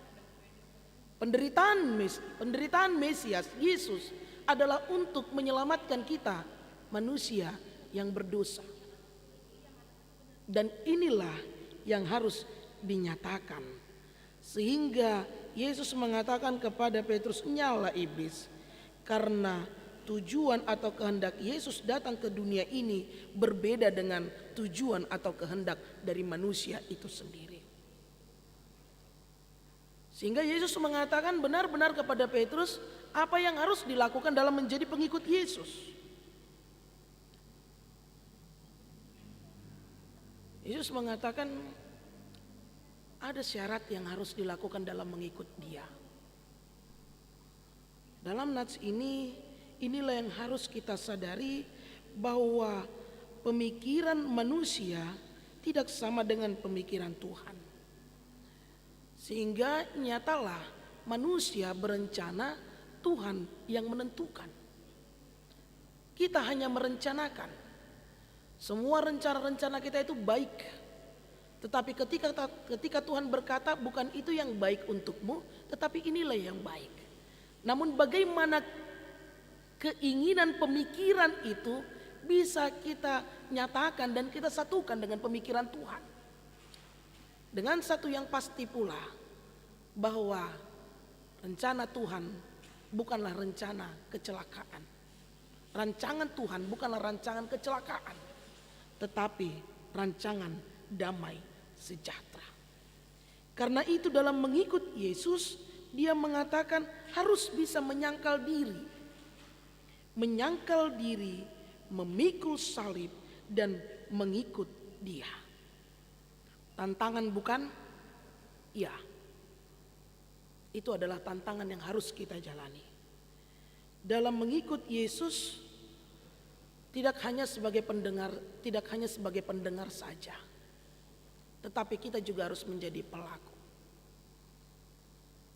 Penderitaan Mesias Yesus adalah untuk menyelamatkan kita, manusia yang berdosa. Dan inilah yang harus dinyatakan. Sehingga Yesus mengatakan kepada Petrus, nyala iblis, karena tujuan atau kehendak Yesus datang ke dunia ini berbeda dengan tujuan atau kehendak dari manusia itu sendiri. Sehingga Yesus mengatakan benar-benar kepada Petrus apa yang harus dilakukan dalam menjadi pengikut Yesus. Yesus mengatakan ada syarat yang harus dilakukan dalam mengikut Dia. Dalam nats ini, inilah yang harus kita sadari bahwa pemikiran manusia tidak sama dengan pemikiran Tuhan. Sehingga nyatalah manusia berencana, Tuhan yang menentukan. Kita hanya merencanakan. Semua rencana-rencana kita itu baik. Tetapi ketika Tuhan berkata bukan itu yang baik untukmu, tetapi inilah yang baik. Namun bagaimana keinginan pemikiran itu bisa kita nyatakan dan kita satukan dengan pemikiran Tuhan. Dengan satu yang pasti pula bahwa rencana Tuhan bukanlah rencana kecelakaan. Rancangan Tuhan bukanlah rancangan kecelakaan, tetapi rancangan damai sejahtera. Karena itu dalam mengikut Yesus, Dia mengatakan harus bisa menyangkal diri. Menyangkal diri, memikul salib dan mengikut Dia. Tantangan bukan? Ya. Itu adalah tantangan yang harus kita jalani. Dalam mengikut Yesus tidak hanya sebagai pendengar saja. Tetapi kita juga harus menjadi pelaku.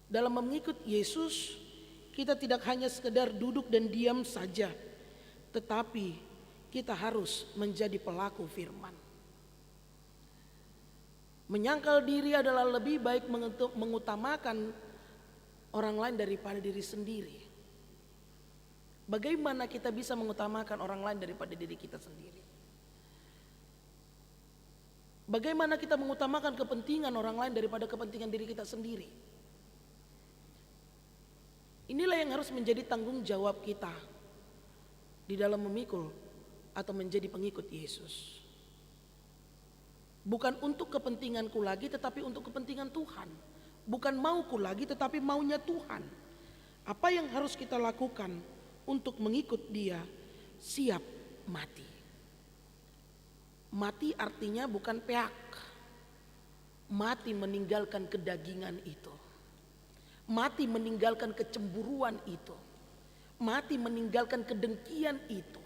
Dalam mengikut Yesus, kita tidak hanya sekedar duduk dan diam saja, tetapi kita harus menjadi pelaku firman. Menyangkal diri adalah lebih baik mengutamakan orang lain daripada diri sendiri. Bagaimana kita bisa mengutamakan orang lain daripada diri kita sendiri? Bagaimana kita mengutamakan kepentingan orang lain daripada kepentingan diri kita sendiri? Inilah yang harus menjadi tanggung jawab kita di dalam memikul atau menjadi pengikut Yesus. Bukan untuk kepentinganku lagi tetapi untuk kepentingan Tuhan. Bukan mauku lagi tetapi maunya Tuhan. Apa yang harus kita lakukan untuk mengikut Dia? Siap mati. Mati artinya bukan peak. Mati meninggalkan kedagingan itu. Mati meninggalkan kecemburuan itu. Mati meninggalkan kedengkian itu.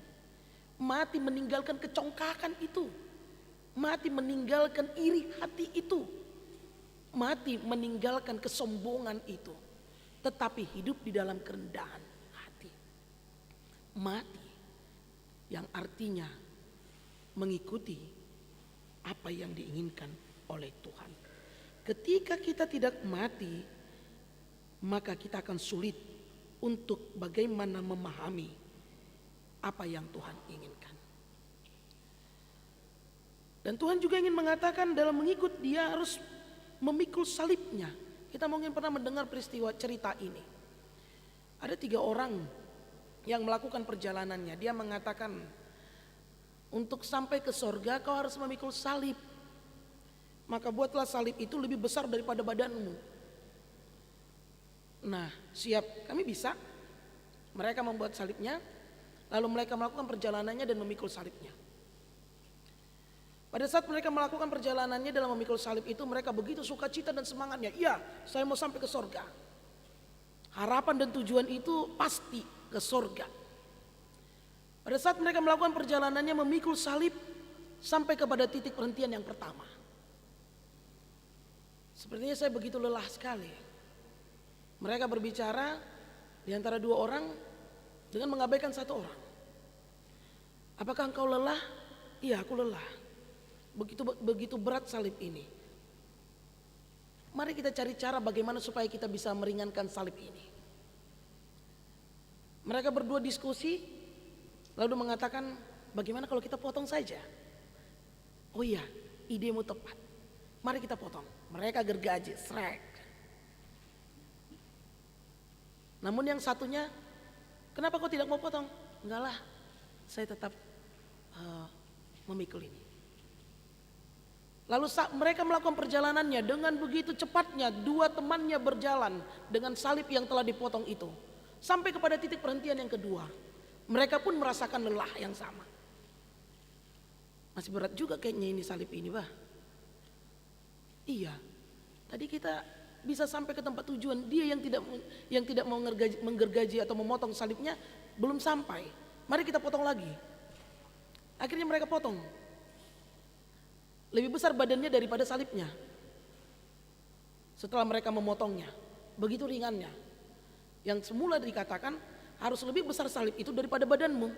Mati meninggalkan kecongkakan itu. Mati meninggalkan iri hati itu. Mati meninggalkan kesombongan itu. Tetapi hidup di dalam kerendahan hati. Mati yang artinya mengikuti apa yang diinginkan oleh Tuhan. Ketika kita tidak mati, maka kita akan sulit untuk bagaimana memahami apa yang Tuhan inginkan. Dan Tuhan juga ingin mengatakan dalam mengikut Dia harus memikul salibnya. Kita mungkin pernah mendengar peristiwa cerita ini. Ada 3 orang yang melakukan perjalanannya. Dia mengatakan untuk sampai ke sorga kau harus memikul salib. Maka buatlah salib itu lebih besar daripada badanmu. Nah, siap, kami bisa. Mereka membuat salibnya, lalu mereka melakukan perjalanannya dan memikul salibnya. Pada saat mereka melakukan perjalanannya dalam memikul salib itu, mereka begitu sukacita dan semangatnya. Iya, saya mau sampai ke sorga. Harapan dan tujuan itu pasti ke sorga. Pada saat mereka melakukan perjalanannya memikul salib sampai kepada titik perhentian yang pertama. Sepertinya saya begitu lelah sekali. Mereka berbicara di antara 2 orang dengan mengabaikan 1 orang. Apakah engkau lelah? Iya, aku lelah. Begitu berat salib ini. Mari kita cari cara bagaimana supaya kita bisa meringankan salib ini. Mereka berdua diskusi, lalu mengatakan, bagaimana kalau kita potong saja? Oh iya, idemu tepat. Mari kita potong. Mereka gergaji, srek. Namun yang satunya Kenapa kau tidak mau potong? Enggak lah, saya tetap memikul ini. Lalu saat mereka melakukan perjalanannya, dengan begitu cepatnya dua temannya berjalan dengan salib yang telah dipotong itu. Sampai kepada titik perhentian yang kedua. Mereka pun merasakan lelah yang sama. Masih berat juga kayaknya ini salib ini, bah. Iya, tadi kita bisa sampai ke tempat tujuan. Dia yang tidak mau menggergaji atau memotong salibnya belum sampai. Mari kita potong lagi. Akhirnya mereka potong. Lebih besar badannya daripada salibnya. Setelah mereka memotongnya, begitu ringannya. Yang semula dikatakan harus lebih besar salib itu daripada badanmu.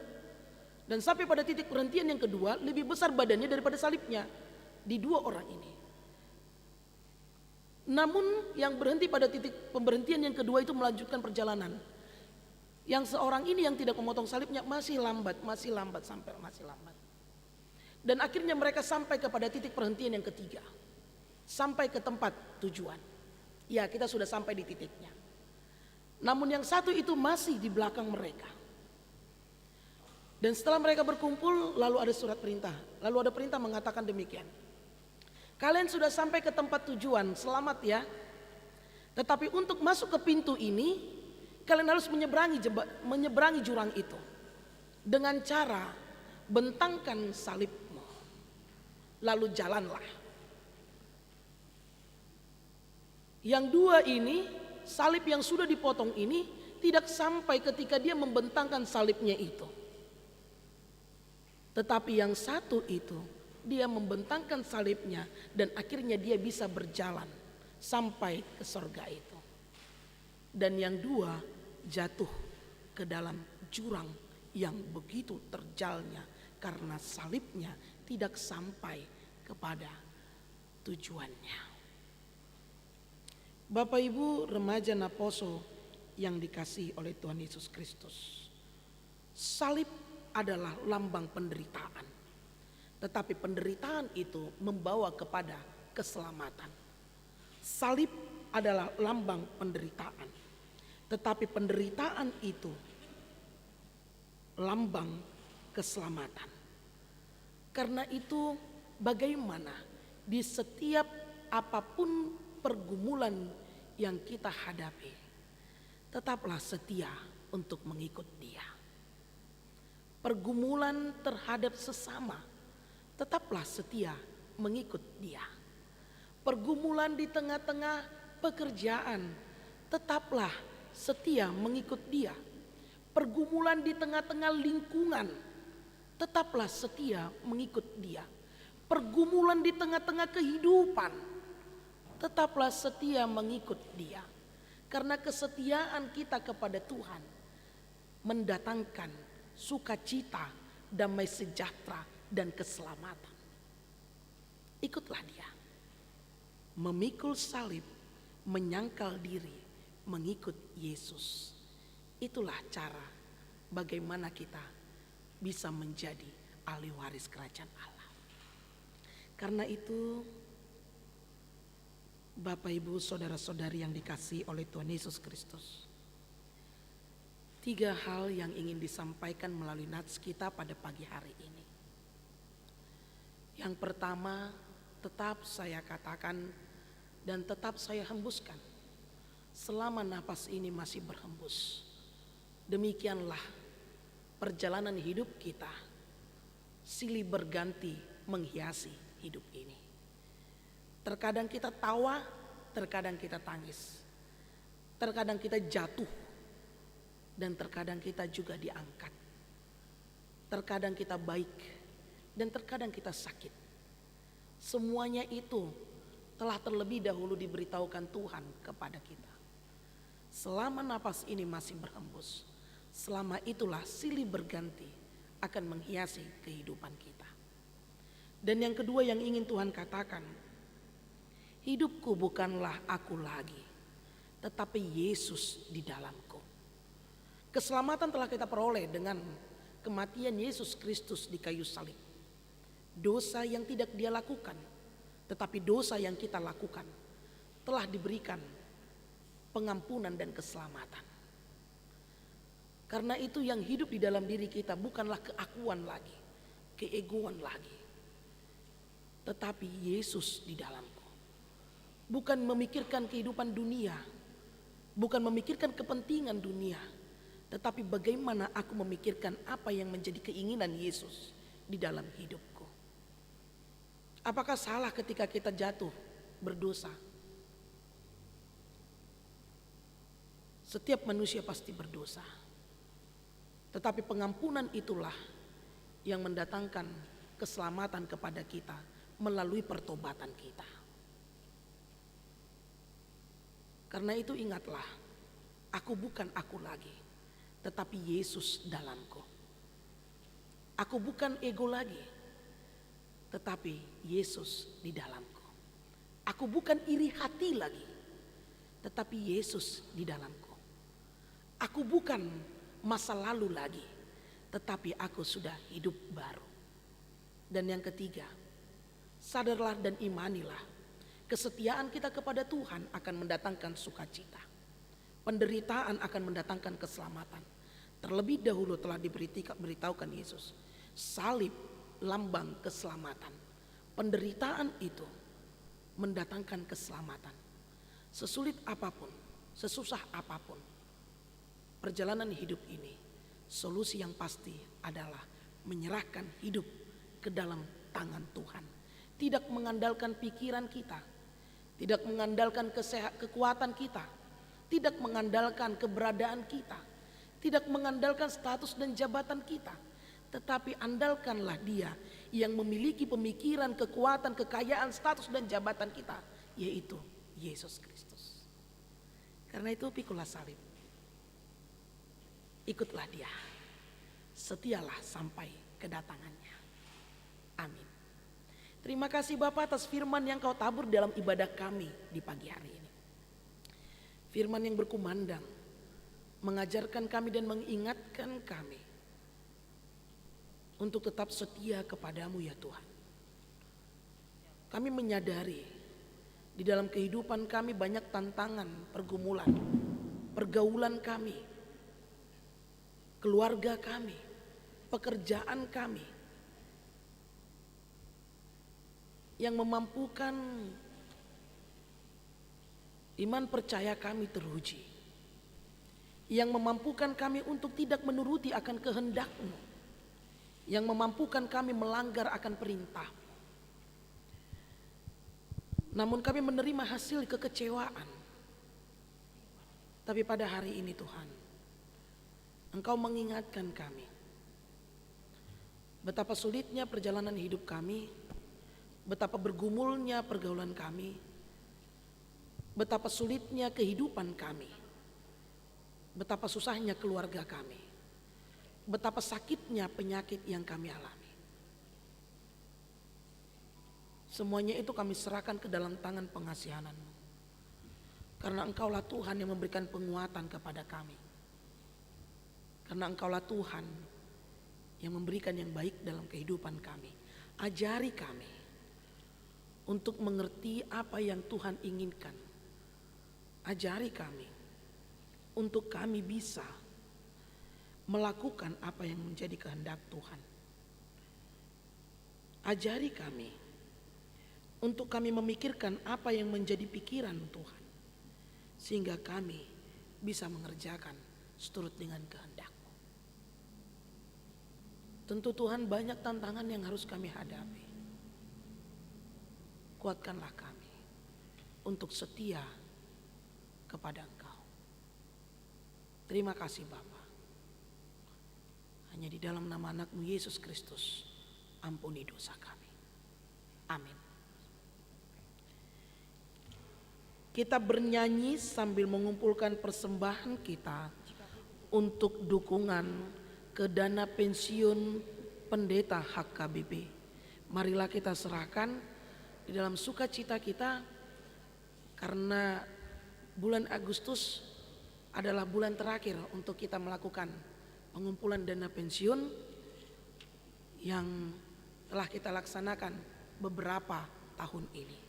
Dan sampai pada titik perhentian yang kedua, lebih besar badannya daripada salibnya. Di dua orang ini. Namun yang berhenti pada titik pemberhentian yang kedua itu melanjutkan perjalanan. Yang seorang ini yang tidak memotong salibnya masih lambat sampai masih lambat. Dan akhirnya mereka sampai kepada titik perhentian yang ketiga. Sampai ke tempat tujuan. Ya, kita sudah sampai di titiknya. Namun yang satu itu masih di belakang mereka. Dan setelah mereka berkumpul, lalu ada surat perintah. Lalu ada perintah mengatakan demikian. Kalian sudah sampai ke tempat tujuan, selamat ya. Tetapi untuk masuk ke pintu ini, kalian harus menyeberangi jurang itu. Dengan cara bentangkan salibmu. Lalu jalanlah. Yang dua ini, salib yang sudah dipotong ini tidak sampai ketika dia membentangkan salibnya itu. Tetapi yang satu itu, dia membentangkan salibnya dan akhirnya dia bisa berjalan sampai ke sorga itu. Dan yang dua jatuh ke dalam jurang yang begitu terjalnya karena salibnya tidak sampai kepada tujuannya. Bapak Ibu remaja Naposo yang dikasihi oleh Tuhan Yesus Kristus. Salib adalah lambang penderitaan. Tetapi penderitaan itu membawa kepada keselamatan. Salib adalah lambang penderitaan. Tetapi penderitaan itu lambang keselamatan. Karena itu bagaimana di setiap apapun pergumulan yang kita hadapi, tetaplah setia untuk mengikut Dia. Pergumulan terhadap sesama, tetaplah setia mengikut Dia. Pergumulan di tengah-tengah pekerjaan, tetaplah setia mengikut Dia. Pergumulan di tengah-tengah lingkungan, tetaplah setia mengikut Dia. Pergumulan di tengah-tengah kehidupan, tetaplah setia mengikut Dia. Karena kesetiaan kita kepada Tuhan mendatangkan sukacita, damai sejahtera, dan keselamatan. Ikutlah Dia. Memikul salib, menyangkal diri, mengikut Yesus. Itulah cara bagaimana kita bisa menjadi ahli waris kerajaan Allah. Karena itu, Bapak Ibu saudara-saudari yang dikasihi oleh Tuhan Yesus Kristus, 3 hal yang ingin disampaikan melalui nats kita pada pagi hari ini. Yang pertama, tetap saya katakan dan tetap saya hembuskan, selama napas ini masih berhembus, demikianlah perjalanan hidup kita silih berganti menghiasi hidup ini. Terkadang kita tawa, terkadang kita tangis, terkadang kita jatuh, dan terkadang kita juga diangkat. Terkadang kita baik, dan terkadang kita sakit. Semuanya itu telah terlebih dahulu diberitahukan Tuhan kepada kita. Selama napas ini masih berhembus, selama itulah silih berganti akan menghiasi kehidupan kita. Dan yang kedua yang ingin Tuhan katakan, hidupku bukanlah aku lagi, tetapi Yesus di dalamku. Keselamatan telah kita peroleh dengan kematian Yesus Kristus di kayu salib. Dosa yang tidak Dia lakukan, tetapi dosa yang kita lakukan, telah diberikan pengampunan dan keselamatan. Karena itu yang hidup di dalam diri kita bukanlah keakuan lagi, keegoan lagi, tetapi Yesus di dalamku. Bukan memikirkan kehidupan dunia, bukan memikirkan kepentingan dunia, tetapi bagaimana aku memikirkan apa yang menjadi keinginan Yesus di dalam hidupku. Apakah salah ketika kita jatuh berdosa? Setiap manusia pasti berdosa. Tetapi pengampunan itulah yang mendatangkan keselamatan kepada kita melalui pertobatan kita. Karena itu ingatlah, aku bukan aku lagi, tetapi Yesus dalamku. Aku bukan ego lagi, tetapi Yesus di dalamku. Aku bukan iri hati lagi, tetapi Yesus di dalamku. Aku bukan masa lalu lagi, tetapi aku sudah hidup baru. Dan yang ketiga, sadarlah dan imanilah, kesetiaan kita kepada Tuhan akan mendatangkan sukacita. Penderitaan akan mendatangkan keselamatan. Terlebih dahulu telah diberitahukan Yesus, salib lambang keselamatan. Penderitaan itu mendatangkan keselamatan. Sesulit apapun, sesusah apapun perjalanan hidup ini, solusi yang pasti adalah menyerahkan hidup ke dalam tangan Tuhan. Tidak mengandalkan pikiran kita, tidak mengandalkan kekuatan kita, tidak mengandalkan keberadaan kita, tidak mengandalkan status dan jabatan kita, tetapi andalkanlah Dia yang memiliki pemikiran, kekuatan, kekayaan, status dan jabatan kita, yaitu Yesus Kristus. Karena itu pikulah salib, ikutlah Dia, setialah sampai kedatangannya. Amin. Terima kasih Bapak atas firman yang Kau tabur dalam ibadah kami di pagi hari ini. Firman yang berkumandang, mengajarkan kami dan mengingatkan kami untuk tetap setia kepadamu ya Tuhan. Kami menyadari di dalam kehidupan kami banyak tantangan, pergumulan, pergaulan kami, keluarga kami, pekerjaan kami, yang memampukan iman percaya kami teruji, yang memampukan kami untuk tidak menuruti akan kehendak-Mu, yang memampukan kami melanggar akan perintah. Namun kami menerima hasil kekecewaan. Tapi pada hari ini Tuhan, Engkau mengingatkan kami betapa sulitnya perjalanan hidup kami, betapa bergumulnya pergaulan kami, betapa sulitnya kehidupan kami, betapa susahnya keluarga kami, betapa sakitnya penyakit yang kami alami. Semuanya itu kami serahkan ke dalam tangan pengasihan-Mu. Karena Engkaulah Tuhan yang memberikan penguatan kepada kami. Karena Engkaulah Tuhan yang memberikan yang baik dalam kehidupan kami. Ajari kami untuk mengerti apa yang Tuhan inginkan. Ajari kami untuk kami bisa melakukan apa yang menjadi kehendak Tuhan. Ajari kami untuk kami memikirkan apa yang menjadi pikiran Tuhan, sehingga kami bisa mengerjakan seturut dengan kehendak-Mu. Tentu Tuhan banyak tantangan yang harus kami hadapi. Kuatkanlah kami untuk setia kepada Engkau. Terima kasih Bapa. Hanya di dalam nama anak-Mu Yesus Kristus, ampuni dosa kami. Amin. Kita bernyanyi sambil mengumpulkan persembahan kita untuk dukungan ke dana pensiun pendeta HKBP. Marilah kita serahkan di dalam sukacita kita, karena bulan Agustus adalah bulan terakhir untuk kita melakukan pengumpulan dana pensiun yang telah kita laksanakan beberapa tahun ini.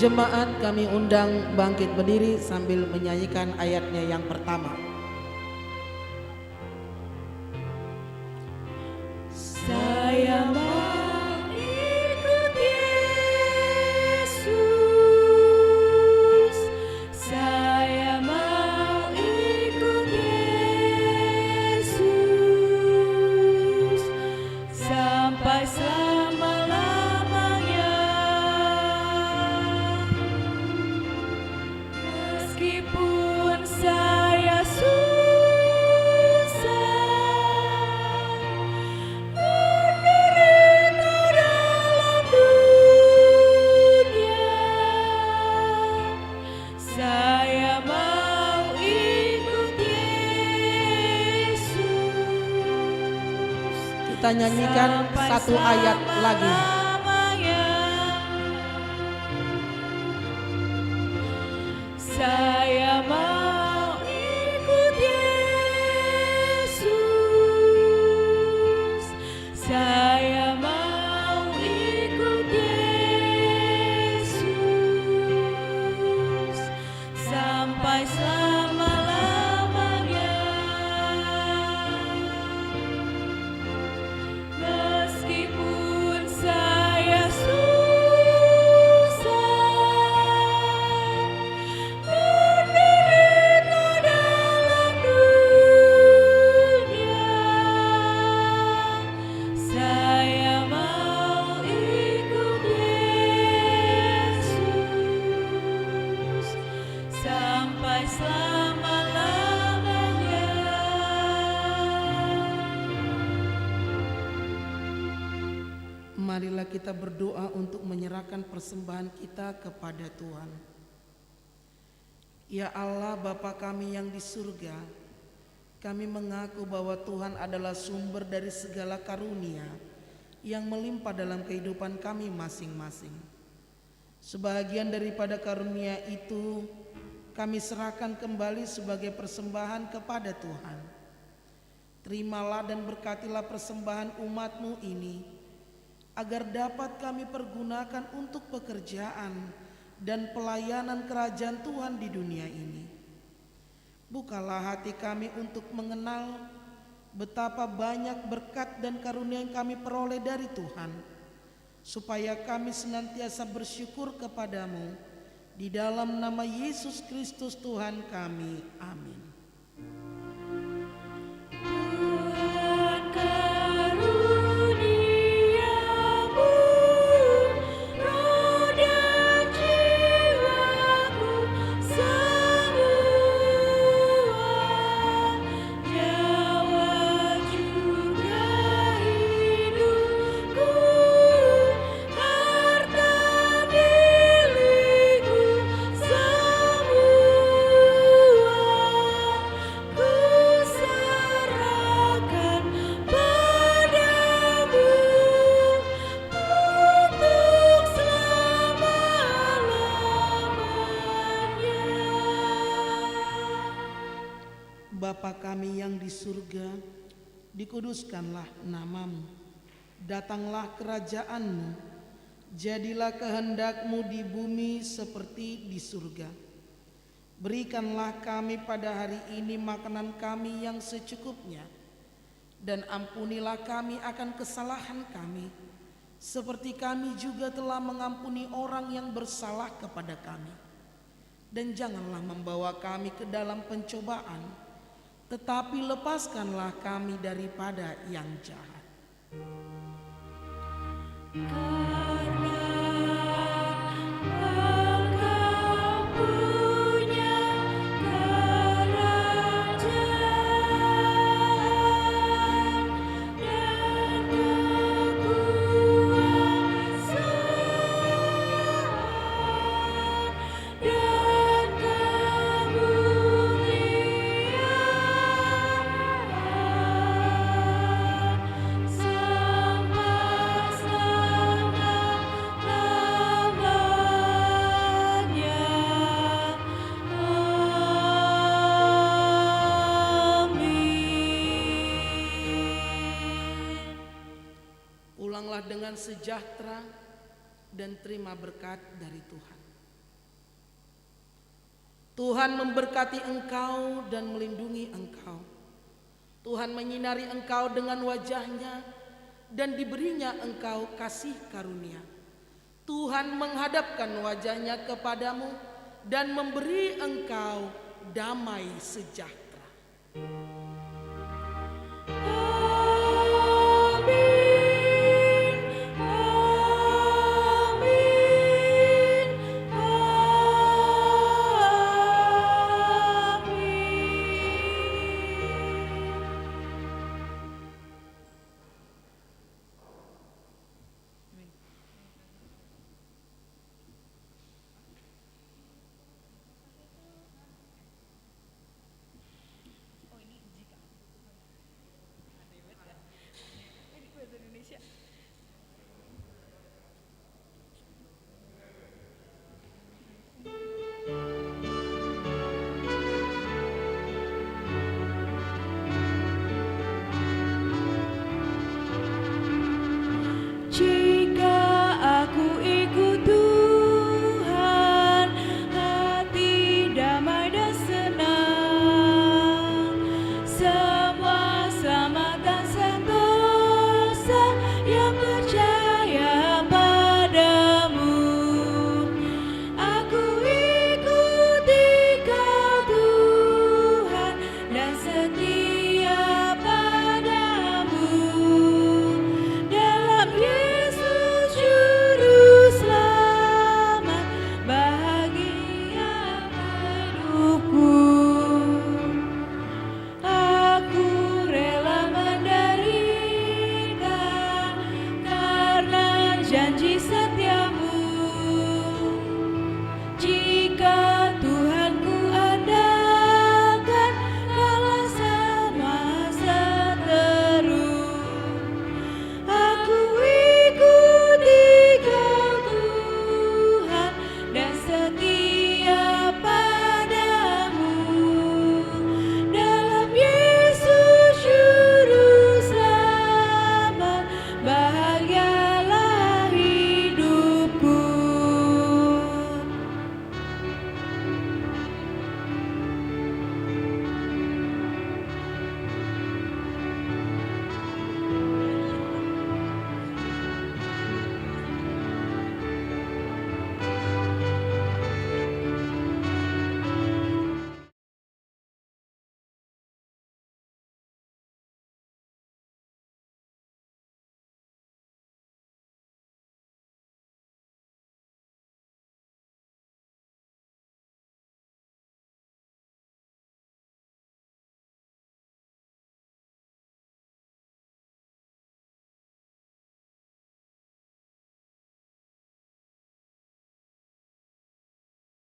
Jemaat kami undang bangkit berdiri sambil menyanyikan ayatnya yang pertama. Saya mau ikut Yesus, saya mau ikut Yesus sampai selama-lamanya. Meskipun saya Kita nyanyikan satu ayat lagi. Saya mau ikut Yesus, saya mau ikut Yesus sampai selama-lamanya. Meskipun saya susah menderita dalam dunia, saya mau ikut Yesus sampai selama-lamanya. Marilah kita berdoa untuk menyerahkan persembahan kita kepada Tuhan. Ya Allah, Bapa kami yang di surga, kami mengaku bahwa Tuhan adalah sumber dari segala karunia yang melimpah dalam kehidupan kami masing-masing. Sebahagian daripada karunia itu kami serahkan kembali sebagai persembahan kepada Tuhan. Terimalah dan berkatilah persembahan umat-Mu ini, agar dapat kami pergunakan untuk pekerjaan dan pelayanan kerajaan Tuhan di dunia ini. Bukalah hati kami untuk mengenal betapa banyak berkat dan karunia yang kami peroleh dari Tuhan, supaya kami senantiasa bersyukur kepadamu. Di dalam nama Yesus Kristus Tuhan kami, amin. Tuhan karuniamu, roh dan jiwaku semua, nyawa juga hidupku, harta milikku semua, ku serahkan padamu untuk selama-lamanya. Bapa kami yang di surga, dikuduskanlah namamu. Datanglah kerajaanmu, jadilah kehendak-Mu di bumi seperti di surga. Berikanlah kami pada hari ini makanan kami yang secukupnya, dan ampunilah kami akan kesalahan kami, seperti kami juga telah mengampuni orang yang bersalah kepada kami. Dan janganlah membawa kami ke dalam pencobaan, tetapi lepaskanlah kami daripada yang jahat. Karena Engkau punya kerajaan dan kekuasaan dan kemuliaan sampai selama-lamanya. Amin. Pulanglah dengan sejahtera dan terima berkat dari Tuhan. Tuhan memberkati engkau dan melindungi engkau. Tuhan menyinari engkau dengan wajah-Nya dan diberinya engkau kasih karunia. Tuhan menghadapkan wajah-Nya kepadamu dan memberi engkau damai sejahtera.